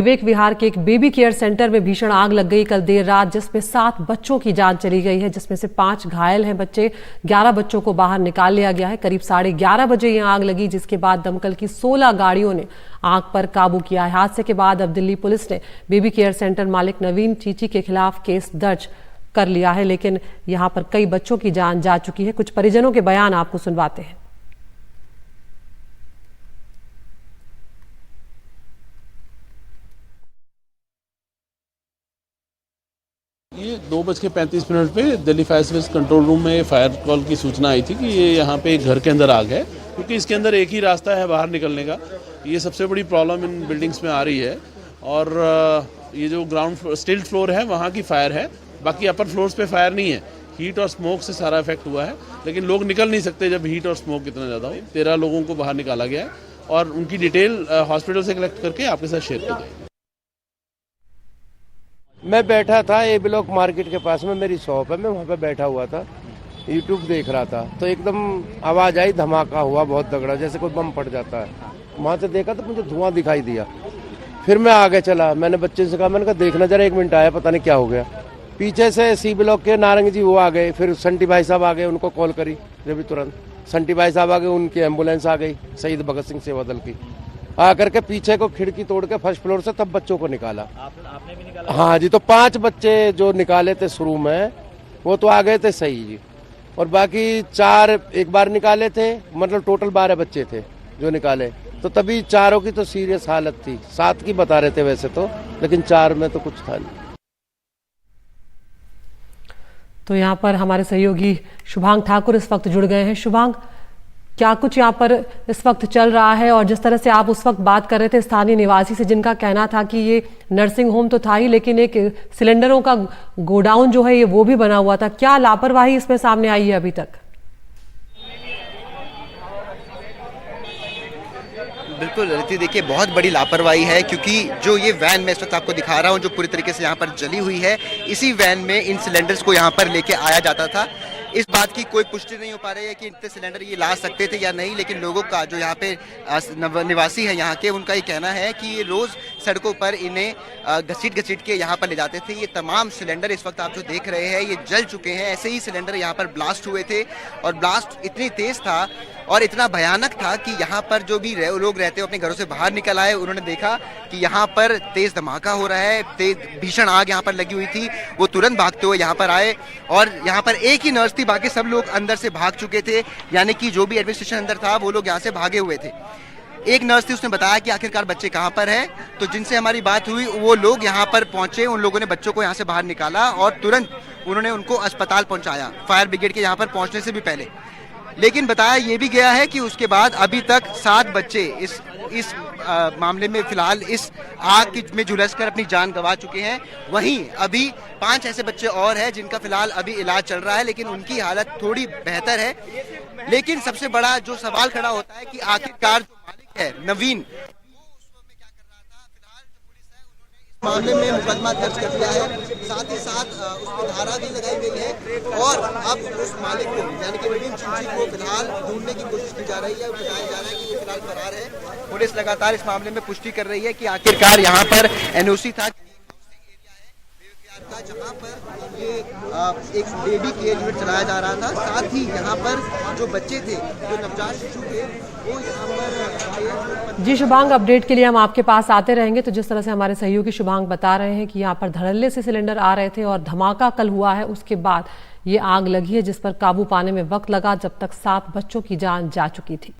विवेक विहार के एक baby care centre में भीषण आग लग गई कल देर रात, जिसमें 7 बच्चों की जान चली गई है, जिसमें से 5 घायल हैं बच्चे। 11 बच्चों को बाहर निकाल लिया गया है। करीब 11:30 बजे यह आग लगी, जिसके बाद दमकल की 16 गाड़ियों ने आग पर काबू किया है। हादसे के बाद अब दिल्ली पुलिस ने बेबी केयर सेंटर मालिक नवीन चीची के खिलाफ केस दर्ज कर लिया है, लेकिन यहां पर कई बच्चों की जान जा चुकी है। कुछ परिजनों के बयान आपको सुनवाते हैं। ये 2:35 पे Delhi fire service control room में फायर कॉल की सूचना आई थी कि ये यहाँ पे एक घर के अंदर आग है, क्योंकि इसके अंदर एक ही रास्ता है बाहर निकलने का। ये सबसे बड़ी प्रॉब्लम इन बिल्डिंग्स में आ रही है। और ये जो ग्राउंड स्टिल्ट फ्लोर है वहाँ की फायर है, बाकी अपर फ्लोर्स पे फायर नहीं है। हीट और स्मोक से सारा इफेक्ट हुआ है, लेकिन लोग निकल नहीं सकते जब हीट और स्मोक इतना ज़्यादा हो। 13 लोगों को बाहर निकाला गया है और उनकी डिटेल हॉस्पिटल से कलेक्ट करके आपके साथ शेयर कर देंगे। मैं बैठा था ए ब्लॉक मार्केट के पास में, मेरी शॉप है, मैं वहाँ पे बैठा हुआ था, यूट्यूब देख रहा था, तो एकदम आवाज़ आई, धमाका हुआ बहुत तगड़ा, जैसे कोई बम फट जाता है। वहाँ से देखा तो मुझे धुआं दिखाई दिया। फिर मैं आगे चला, मैंने बच्चे से कहा, मैंने कहा देखना जरा, 1 मिनट आया, पता नहीं क्या हो गया। पीछे से सी ब्लॉक के नारंग जी वो आ गए, फिर संटी भाई साहब आ गए, उनको कॉल करी जब तुरंत संटी भाई साहब आ गए, उनकी एम्बुलेंस आ गई, शहीद भगत सिंह सेवा दल की, आकर के पीछे को खिड़की तोड़ के फर्स्ट फ्लोर से तब बच्चों को निकाला। आपने भी निकाला? हाँ जी, तो 5 बच्चे जो निकाले थे शुरू में वो तो आ गए थे सही जी, और बाकी 4 एक बार निकाले थे, मतलब टोटल 12 बच्चे थे जो निकाले। तो तभी 4 की तो सीरियस हालत थी, 7 की बता रहे थे वैसे तो, लेकिन 4 में तो कुछ था नहीं। तो यहाँ पर हमारे सहयोगी शुभांग ठाकुर इस वक्त जुड़ गए हैं। शुभांग, क्या कुछ यहाँ पर इस वक्त चल रहा है? और जिस तरह से आप उस वक्त बात कर रहे थे स्थानीय निवासी से, जिनका कहना था कि ये नर्सिंग होम तो था ही, लेकिन एक सिलेंडरों का गोडाउन जो है ये वो भी बना हुआ था, क्या लापरवाही इसमें सामने आई है अभी तक? बिल्कुल रिति, देखिए बहुत बड़ी लापरवाही है, क्योंकि जो ये वैन मैं इस वक्त आपको दिखा रहा हूँ जो पूरी तरीके से यहाँ पर जली हुई है, इसी वैन में इन सिलेंडर्स को यहाँ पर लेके आया जाता था। इस बात की कोई पुष्टि नहीं हो पा रही है कि इतने सिलेंडर ये ला सकते थे या नहीं, लेकिन लोगों का जो यहाँ पे निवासी है यहाँ के, उनका ये कहना है कि ये रोज सड़कों पर इन्हें घसीट के यहाँ पर ले जाते थे। ये तमाम सिलेंडर इस वक्त आप जो देख रहे हैं ये जल चुके हैं। ऐसे ही सिलेंडर यहाँ पर ब्लास्ट हुए थे, और ब्लास्ट इतनी तेज था और इतना भयानक था कि यहाँ पर जो भी लोग रहते हो अपने घरों से बाहर निकल आए, उन्होंने देखा कि यहाँ पर तेज धमाका हो रहा है, तेज भीषण आग यहाँ पर लगी हुई थी। वो तुरंत भागते हुए यहाँ पर आए, और यहाँ पर एक ही नर्स थी, बाकी सब लोग अंदर से भाग चुके थे, यानी कि जो भी एडमिनिस्ट्रेशन अंदर था वो लोग यहाँ से भागे हुए थे। एक नर्स थी, उसने बताया कि आखिरकार बच्चे कहाँ पर हैं, तो जिनसे हमारी बात हुई वो लोग यहाँ पर पहुंचे, उन लोगों ने बच्चों को यहाँ से बाहर निकाला और तुरंत उन्होंने उनको अस्पताल पहुंचाया, फायर ब्रिगेड के यहाँ पर पहुंचने से भी पहले। लेकिन बताया ये भी गया है कि उसके बाद अभी तक 7 बच्चे इस मामले में फिलहाल इस आग में झुलसकर अपनी जान गंवा चुके हैं। वहीं अभी 5 ऐसे बच्चे और हैं जिनका फिलहाल अभी इलाज चल रहा है, लेकिन उनकी हालत थोड़ी बेहतर है। लेकिन सबसे बड़ा जो सवाल खड़ा होता है कि आखिरकार जो मालिक है नवीन, मामले में मुकदमा दर्ज कर दिया है, साथ ही साथ उस पर धारा भी लगाई गई है, और अब उस मालिक को यानी कि नवीन चीची को फिलहाल ढूंढने की कोशिश की जा रही है। बताया जा रहा है कि वो फिलहाल फरार है। पुलिस लगातार इस मामले में पुष्टि कर रही है कि आखिरकार यहाँ पर एनओसी था जहाँ पर ये एक बेबी केयर यूनिट चलाया जा रहा था। साथ ही यहाँ पर जो बच्चे थे, जो नवजात शिशु थे, वो यहाँ पर। जी शुभांग, अपडेट के लिए हम आपके पास आते रहेंगे। तो जिस तरह से हमारे सहयोगी शुभांग बता रहे हैं कि यहाँ पर धड़ल्ले से सिलेंडर आ रहे थे और धमाका कल हुआ है, उसके बाद ये आग लगी है, जिस पर काबू पाने में वक्त लगा, जब तक 7 बच्चों की जान जा चुकी थी।